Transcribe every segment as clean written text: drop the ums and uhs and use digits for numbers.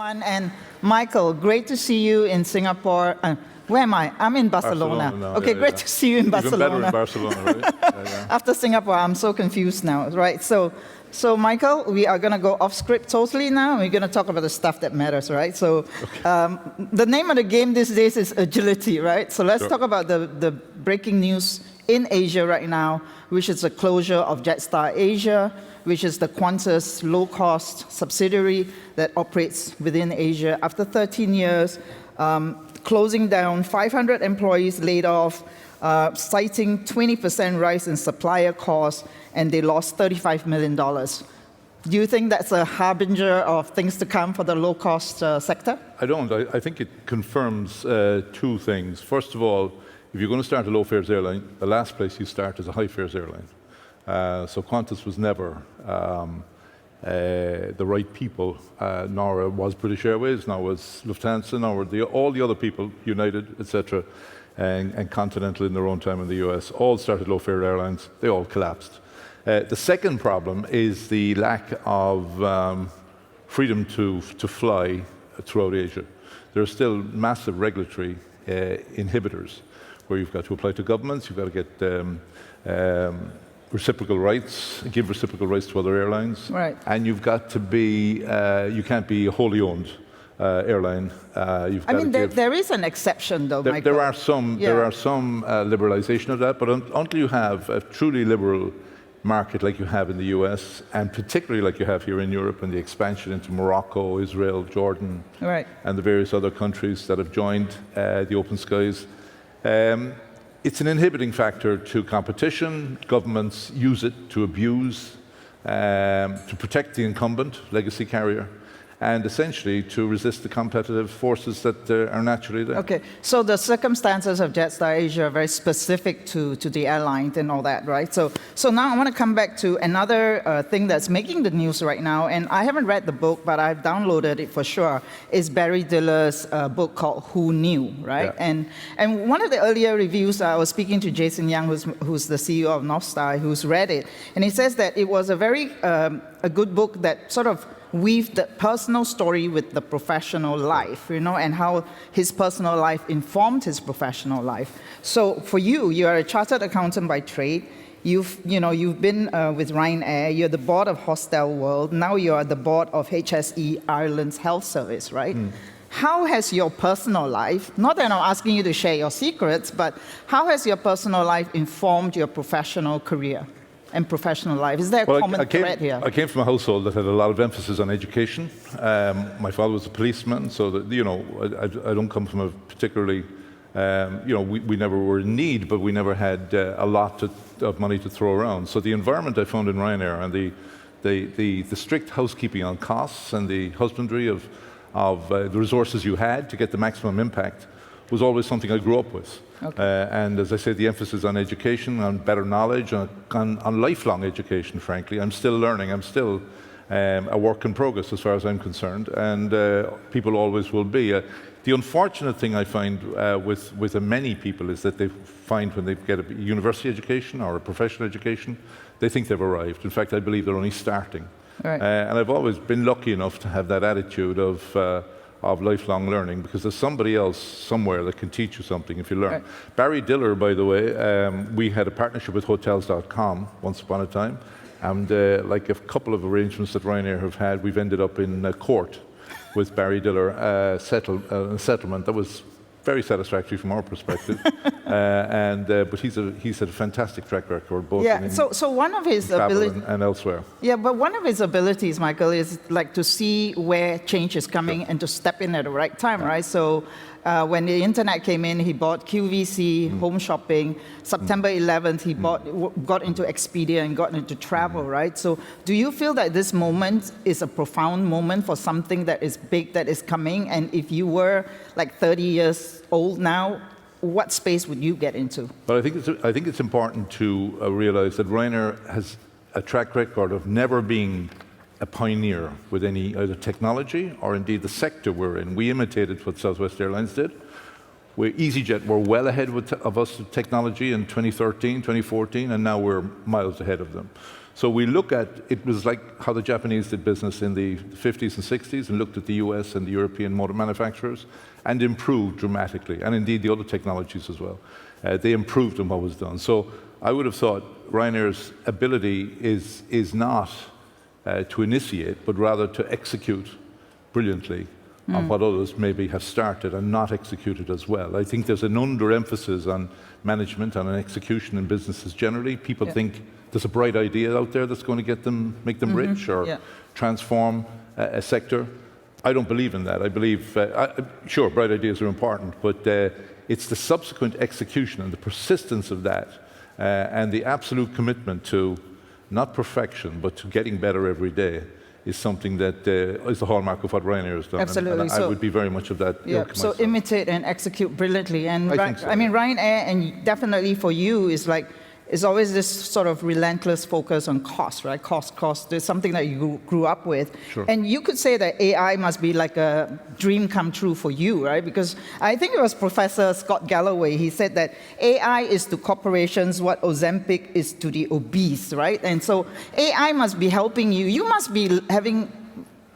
everyone. And Michael, great to see you in Singapore. Where am I? I'm in Barcelona. Now, okay, great to see you in Barcelona. Even better in Barcelona, right? After Singapore, I'm so confused now, right? So Michael, we are going to go off script totally now. We're going to talk about the stuff that matters, right? So the name of the game these days is agility, right? So let's talk about the breaking news in Asia right now, which is the closure of Jetstar Asia, which is the Qantas low-cost subsidiary that operates within Asia. After 13 years, closing down, 500 employees laid off, citing 20% rise in supplier costs, and they lost $35 million. Do you think that's a harbinger of things to come for the low-cost sector? I don't. I think it confirms two things. First of all, if you're going to start a low-fares airline, the last place you start is a high-fares airline. So Qantas was never the right people, nor was British Airways, nor was Lufthansa, nor were all the other people, United, etc., and Continental in their own time in the US, all started low-fare airlines. They all collapsed. The second problem is the lack of freedom to fly throughout Asia. There are still massive regulatory inhibitors where you've got to apply to governments, you've got to get reciprocal rights, give reciprocal rights to other airlines, right. And you've got to be, you can't be a wholly owned airline. There is an exception, though, Michael. There are some liberalization of that, but until you have a truly liberal market like you have in the US, and particularly like you have here in Europe, and the expansion into Morocco, Israel, Jordan, right. and the various other countries that have joined the Open Skies, it's an inhibiting factor to competition. Governments use it to abuse, to protect the incumbent legacy carrier, and essentially to resist the competitive forces that are naturally there. Okay, so the circumstances of Jetstar Asia are very specific to the airline and all that, right? So now I want to come back to another thing that's making the news right now, and I haven't read the book, but I've downloaded it for sure, is Barry Diller's book called Who Knew, right? Yeah. And one of the earlier reviews, I was speaking to Jason Young, who's the CEO of Northstar, who's read it, and he says that it was a very a good book that sort of weave the personal story with the professional life, and how his personal life informed his professional life. So for you, you are a chartered accountant by trade. You've been with Ryanair. You're the board of Hostelworld. Now you are the board of HSE Ireland's health service, right? How has your personal life, not that I'm asking you to share your secrets, but how has your personal life informed your professional career and professional life? Is there a common thread here? I came from a household that had a lot of emphasis on education. My father was a policeman, so that, I don't come from a particularly, we never were in need, but we never had a lot of money to throw around. So the environment I found in Ryanair and the strict housekeeping on costs and the husbandry of the resources you had to get the maximum impact was always something I grew up with. Okay. And as I said, the emphasis on education, on better knowledge, on lifelong education, frankly. I'm still learning. I'm still a work in progress as far as I'm concerned, and people always will be. The unfortunate thing I find with many people is that they find when they get a university education or a professional education, they think they've arrived. In fact, I believe they're only starting. Right. And I've always been lucky enough to have that attitude of lifelong learning, because there's somebody else somewhere that can teach you something if you learn. Right. Barry Diller, by the way, we had a partnership with Hotels.com once upon a time, and like a couple of arrangements that Ryanair have had, we've ended up in court with Barry Diller, settlement that was very satisfactory from our perspective. But he's had a fantastic track record, both in so one of his abilities and elsewhere. Yeah, but one of his abilities, Michael, is like to see where change is coming and to step in at the right time, right? So when the internet came in, he bought QVC, home shopping. September 11th, he got into Expedia and got into travel, right? So do you feel that this moment is a profound moment for something that is big, that is coming? And if you were like 30 years old now, what space would you get into? Well, I think it's important to realize that Ryanair has a track record of never being a pioneer with any either technology or indeed the sector we're in. We imitated what Southwest Airlines did. EasyJet were well ahead of us with technology in 2013, 2014, and now we're miles ahead of them. So we look at, it was like how the Japanese did business in the 50s and 60s and looked at the US and the European motor manufacturers and improved dramatically, and indeed the other technologies as well. They improved on what was done. So I would have thought Ryanair's ability is not to initiate, but rather to execute brilliantly on what others maybe have started and not executed as well. I think there's an underemphasis on management and on execution in businesses generally. People think there's a bright idea out there that's going to make them rich or transform a sector. I don't believe in that. I believe, sure, bright ideas are important, but it's the subsequent execution and the persistence of that and the absolute commitment to not perfection, but to getting better every day is something that is the hallmark of what Ryanair has done. Absolutely. And I would be very much of that ilk so myself. Imitate and execute brilliantly. And I think so, I mean, Ryanair, and definitely for you, is like, it's always this sort of relentless focus on cost, right? Cost. There's something that you grew up with. Sure. And you could say that AI must be like a dream come true for you, right? Because I think it was Professor Scott Galloway. He said that AI is to corporations what Ozempic is to the obese, right? And so AI must be helping you. You must be having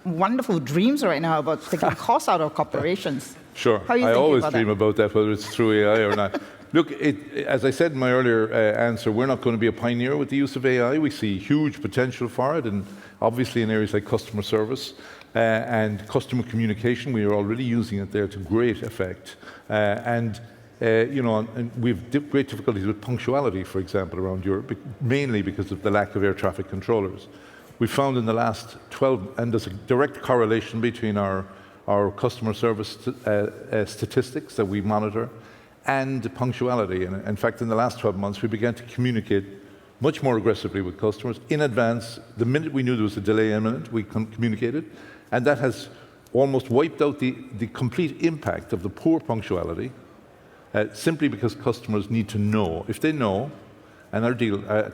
wonderful dreams right now about taking costs out of corporations. Sure. I always dream about that, whether it's through AI or not. Look, as I said in my earlier answer, we're not going to be a pioneer with the use of AI. We see huge potential for it, and obviously in areas like customer service and customer communication, we are already using it there to great effect. And we've great difficulties with punctuality, for example, around Europe, mainly because of the lack of air traffic controllers. We found in the last 12, and there's a direct correlation between our customer service statistics that we monitor and punctuality. And in fact, in the last 12 months, we began to communicate much more aggressively with customers in advance. The minute we knew there was a delay imminent, we communicated. And that has almost wiped out the complete impact of the poor punctuality, simply because customers need to know. If they know and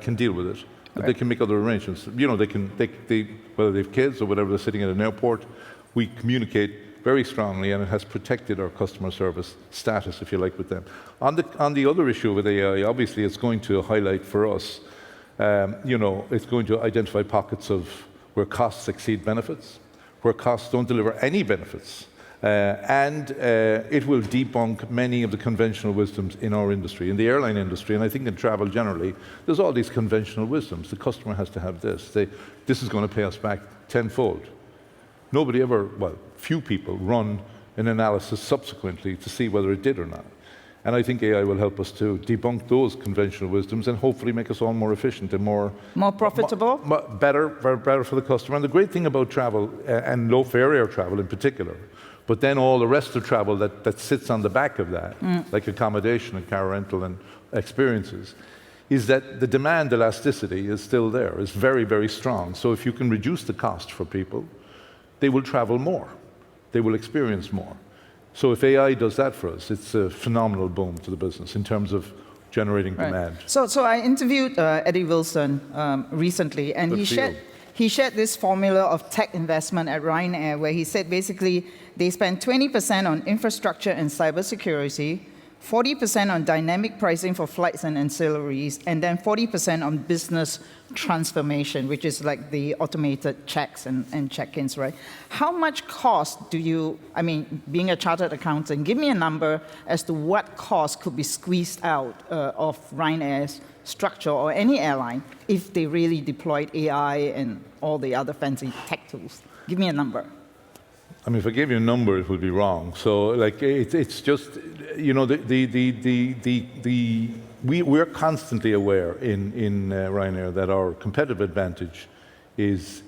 can deal with it, they can make other arrangements. You know, whether they have kids or whatever, they're sitting at an airport, we communicate very strongly, and it has protected our customer service status, if you like, with them. On the other issue with AI, obviously, it's going to highlight for us, it's going to identify pockets of where costs exceed benefits, where costs don't deliver any benefits, and it will debunk many of the conventional wisdoms in our industry, in the airline industry, and I think in travel generally. There's all these conventional wisdoms. The customer has to have this. This is going to pay us back tenfold. Nobody ever, few people run an analysis subsequently to see whether it did or not. And I think AI will help us to debunk those conventional wisdoms and hopefully make us all more efficient and more profitable, better for the customer. And the great thing about travel, and low-fare air travel in particular, but then all the rest of travel that sits on the back of that, like accommodation and car rental and experiences, is that the demand elasticity is still there. It's very, very strong. So if you can reduce the cost for people, they will travel more. They will experience more. So if AI does that for us, it's a phenomenal boom to the business in terms of generating demand. So I interviewed Eddie Wilson recently, and he shared this formula of tech investment at Ryanair, where he said basically they spend 20% on infrastructure and cybersecurity, 40% on dynamic pricing for flights and ancillaries, and then 40% on business transformation, which is like the automated checks and check-ins, right? How much cost being a chartered accountant, give me a number as to what cost could be squeezed out of Ryanair's structure or any airline if they really deployed AI and all the other fancy tech tools. Give me a number. I mean, if I gave you a number, it would be wrong. So, like, it's just, we're constantly aware in Ryanair that our competitive advantage is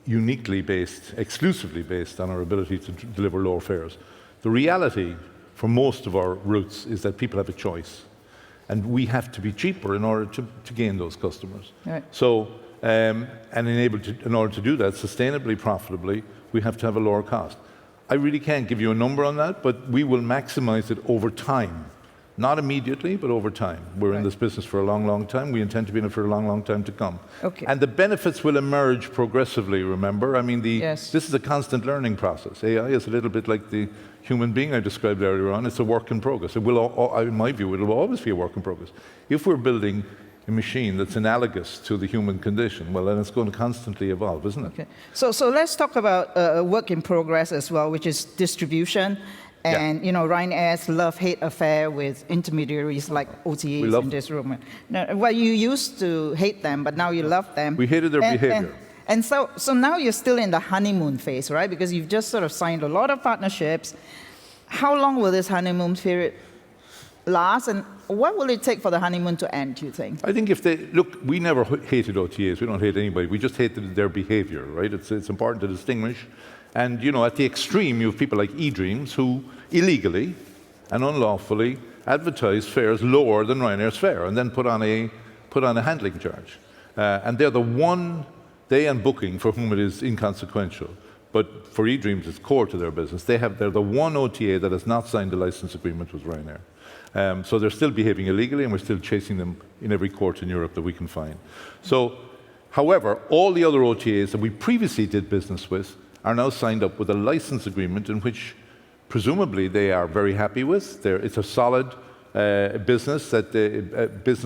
uniquely based, exclusively based on our ability to deliver lower fares. The reality for most of our routes is that people have a choice, and we have to be cheaper in order to gain those customers. Right. So, in order to do that sustainably, profitably, we have to have a lower cost. I really can't give you a number on that, but we will maximize it over time. Not immediately, but over time. We're in this business for a long, long time. We intend to be in it for a long, long time to come. Okay. And the benefits will emerge progressively, remember? I mean, this is a constant learning process. AI is a little bit like the human being I described earlier on. It's a work in progress. It will, in my view, it will always be a work in progress. If we're building a machine that's analogous to the human condition, well, then it's going to constantly evolve, isn't it? Okay. So let's talk about a work in progress as well, which is distribution. And Ryanair's love-hate affair with intermediaries like OTAs in this room. Now, well, you used to hate them, but now you love them. We hated their behavior. And so now you're still in the honeymoon phase, right? Because you've just sort of signed a lot of partnerships. How long will this honeymoon period last, and what will it take for the honeymoon to end, do you think? I think we never hated OTAs. We don't hate anybody. We just hated their behavior, right? It's important to distinguish. And, at the extreme, you have people like eDreams who illegally and unlawfully advertise fares lower than Ryanair's fare and then put on a handling charge. And they're the one, they and Booking, for whom it is inconsequential. But for eDreams, it's core to their business. They're the one OTA that has not signed a license agreement with Ryanair. So they're still behaving illegally, and we're still chasing them in every court in Europe that we can find. So, however, all the other OTAs that we previously did business with are now signed up with a license agreement in which presumably they are very happy with. It's a solid business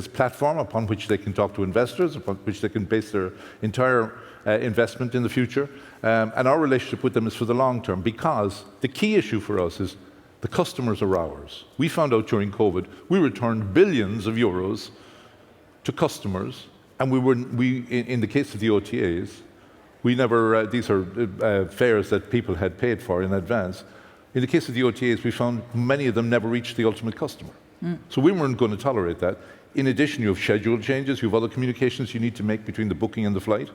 platform upon which they can talk to investors, upon which they can base their entire investment in the future. And our relationship with them is for the long term, because the key issue for us is the customers are ours. We found out during COVID, we returned billions of euros to customers, and in the case of the OTAs, we never, these are fares that people had paid for in advance. In the case of the OTAs, we found many of them never reached the ultimate customer. So we weren't going to tolerate that. In addition, you have schedule changes, you have other communications you need to make between the booking and the flight.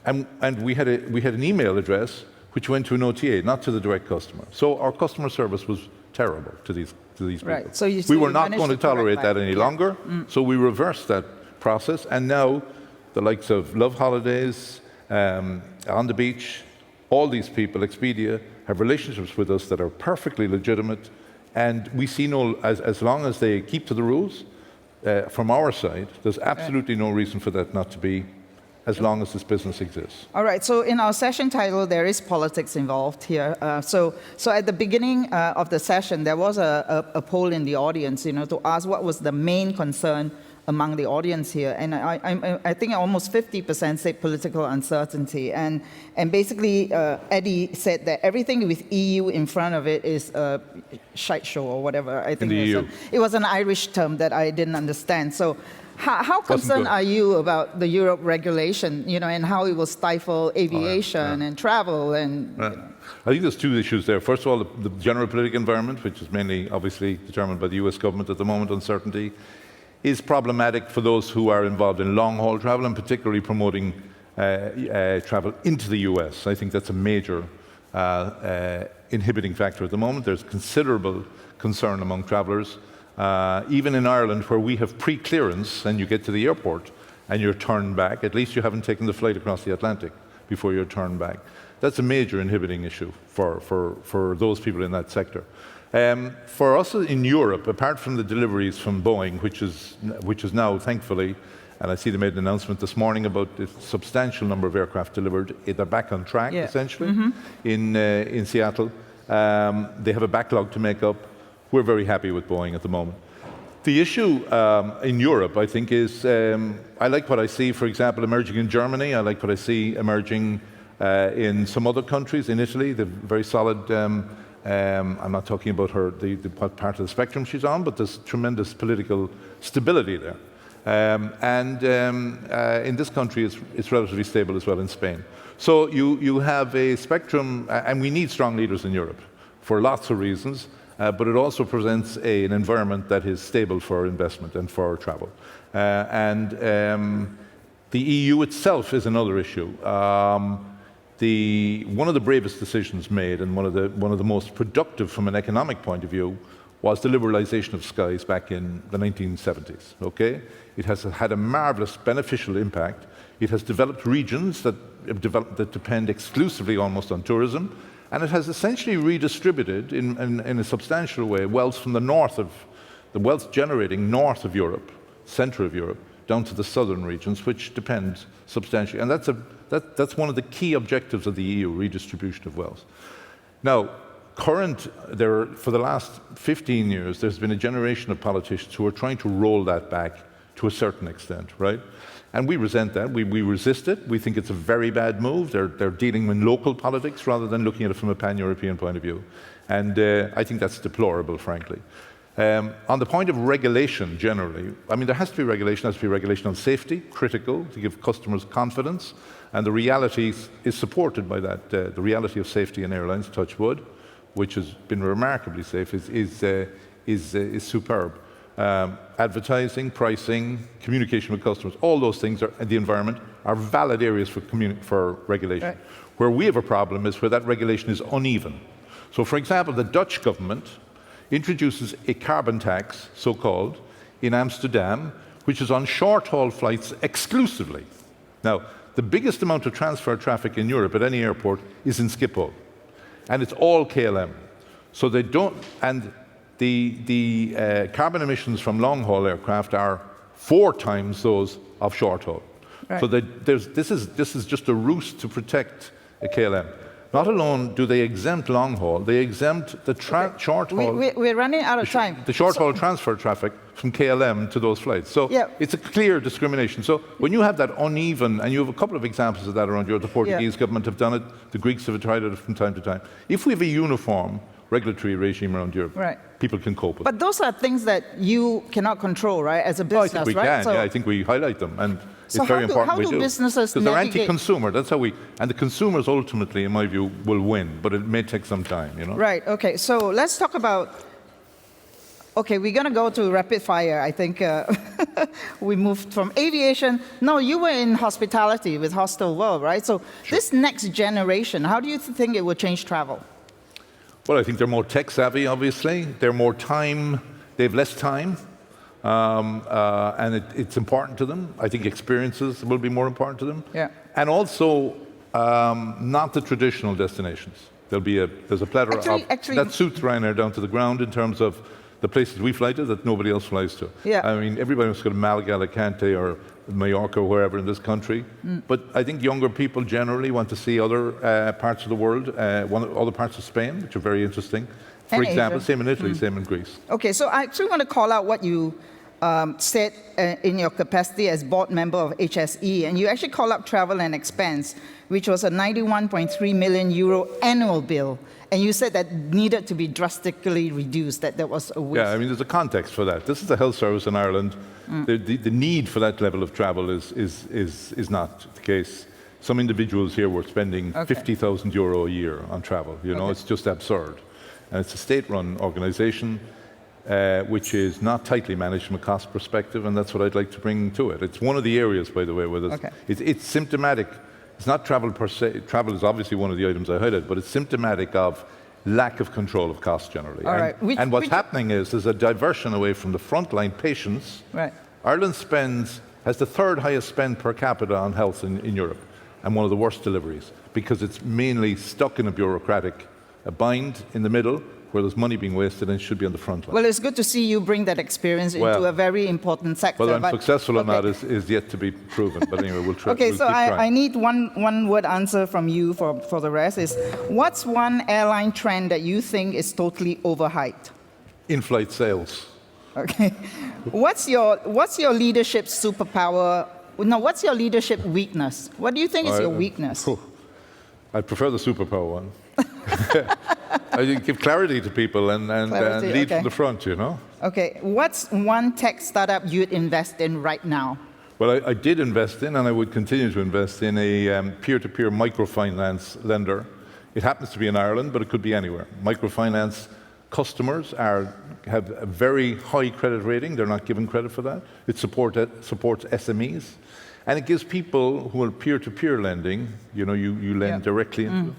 And we had an email address which went to an OTA, not to the direct customer. So our customer service was terrible to these people. Right. So we were not going to tolerate that any longer, so we reversed that process, and now the likes of Love Holidays, On the Beach, all these people, Expedia, have relationships with us that are perfectly legitimate, and we see as long as they keep to the rules, from our side, there's absolutely no reason for that not to be, as long as this business exists. All right, so in our session title, there is politics involved here. So at the beginning of the session, there was a poll in the audience, to ask what was the main concern among the audience here. And I think almost 50% said political uncertainty. And basically, Eddie said that everything with EU in front of it is a shite show or whatever. I think it was an Irish term that I didn't understand. So how concerned are you about the Europe regulation, and how it will stifle aviation and travel? I think there's two issues there. First of all, the general political environment, which is mainly obviously determined by the US government at the moment, uncertainty, is problematic for those who are involved in long-haul travel, and particularly promoting travel into the US. I think that's a major inhibiting factor at the moment. There's considerable concern among travellers. Even in Ireland, where we have pre-clearance and you get to the airport and you're turned back, at least you haven't taken the flight across the Atlantic before you're turned back. That's a major inhibiting issue for those people in that sector. For us in Europe, apart from the deliveries from Boeing, which is now, thankfully, and I see they made an announcement this morning about a substantial number of aircraft delivered. They're back on track, essentially, in Seattle. They have a backlog to make up. We're very happy with Boeing at the moment. The issue in Europe, I think, is I like what I see, for example, emerging in Germany. I like what I see emerging in some other countries. In Italy, they're very solid. I'm not talking about what part of the spectrum she's on, but there's tremendous political stability there. In this country, it's relatively stable as well in Spain. So you have a spectrum, and we need strong leaders in Europe for lots of reasons. But it also presents an environment that is stable for investment and for travel. The EU itself is another issue. One of the bravest decisions made, and one of the most productive from an economic point of view, was the liberalization of skies back in the 1970s. Okay, it has had a marvelous beneficial impact. It has developed regions that depend exclusively almost on tourism. And it has essentially redistributed in a substantial way wealth from the wealth generating north of Europe, center of Europe, down to the southern regions, which depend substantially. And that's one of the key objectives of the EU, redistribution of wealth. Now, for the last 15 years, there's been a generation of politicians who are trying to roll that back to a certain extent, right? And we resent that. We resist it. We think it's a very bad move. They're dealing in local politics rather than looking at it from a pan-European point of view. And I think that's deplorable, frankly. On the point of regulation generally, I mean, there has to be regulation. There has to be regulation on safety, critical, to give customers confidence. And the reality is supported by that. The reality of safety in airlines, touch wood, which has been remarkably safe, is superb. Advertising, pricing, communication with customers, all those things and the environment are valid areas for regulation. Right. Where we have a problem is where that regulation is uneven. So, for example, the Dutch government introduces a carbon tax, so-called, in Amsterdam, which is on short-haul flights exclusively. Now, the biggest amount of transfer traffic in Europe at any airport is in Schiphol, and it's all KLM. So they don't, and the carbon emissions from long-haul aircraft are 4 times those of short-haul. Right. So this is just a ruse to protect a KLM. Not alone do they exempt long-haul, they exempt the short-haul. We're running out of time. The short-haul transfer traffic from KLM to those flights. So it's a clear discrimination. So when you have that uneven, and you have a couple of examples of that around Europe, the Portuguese government have done it, the Greeks have tried it from time to time. If we have a uniform regulatory regime around Europe, people can cope with it. But those are things that you cannot control, right, as a business, I think we can, I think we highlight them. And so it's very important we do. How do businesses because they're anti-consumer, that's how and the consumers ultimately, in my view, will win, but it may take some time, you know? Right, okay, so let's talk about, okay, we're going to go to rapid fire. I think we moved from aviation. No, you were in hospitality with Hostelworld, right? So this next generation, how do you think it will change travel? Well, I think they're more tech-savvy, obviously. They're more time, they have less time. And it's important to them. I think experiences will be more important to them. Yeah. And also, not the traditional destinations. There's a plethora that suits Ryanair down to the ground in terms of the places we fly to that nobody else flies to. Yeah. I mean, everybody wants to go to Malaga, Alicante, or Mallorca, or wherever in this country. But I think younger people generally want to see other parts of the world, other parts of Spain, which are very interesting. For example, same in Italy, same in Greece. Okay, so I actually want to call out what you said in your capacity as board member of HSE, and you actually call up travel and expense, which was a 91.3 million euro annual bill, and you said that needed to be drastically reduced, that was a waste. Yeah, I mean, there's a context for that. This is the health service in Ireland. The need for that level of travel is not the case. Some individuals here were spending 50,000 euro a year on travel. You know, it's just absurd. And it's a state-run organisation, which is not tightly managed from a cost perspective, and that's what I'd like to bring to it. It's one of the areas, by the way, where it's symptomatic. It's not travel per se. Travel is obviously one of the items I highlighted, but it's symptomatic of lack of control of costs generally. And what's happening is there's a diversion away from the frontline patients. Right. Ireland has the 3rd highest spend per capita on health in Europe, and one of the worst deliveries, because it's mainly stuck in a bureaucratic bind in the middle, where there's money being wasted and it should be on the front line. Well, it's good to see you bring that experience into a very important sector. Whether I'm successful or not is yet to be proven, but anyway, we'll try. Okay, so I need one word answer from you for the rest is, what's one airline trend that you think is totally overhyped? In-flight sales. Okay. What's your leadership superpower? No, what's your leadership weakness? What do you think is your weakness? I prefer the superpower one. I give clarity to people and lead from the front, you know? Okay. What's one tech startup you'd invest in right now? Well, I did invest in, and I would continue to invest in, a peer-to-peer microfinance lender. It happens to be in Ireland, but it could be anywhere. Microfinance customers have a very high credit rating. They're not given credit for that. It supports SMEs. And it gives people who are peer-to-peer lending, you know, you lend directly into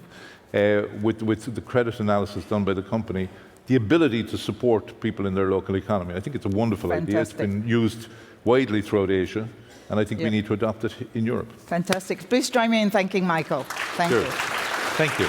with the credit analysis done by the company, the ability to support people in their local economy. I think it's a wonderful idea. It's been used widely throughout Asia, and I think we need to adopt it in Europe. Fantastic. Please join me in thanking Michael. Thank you. Thank you.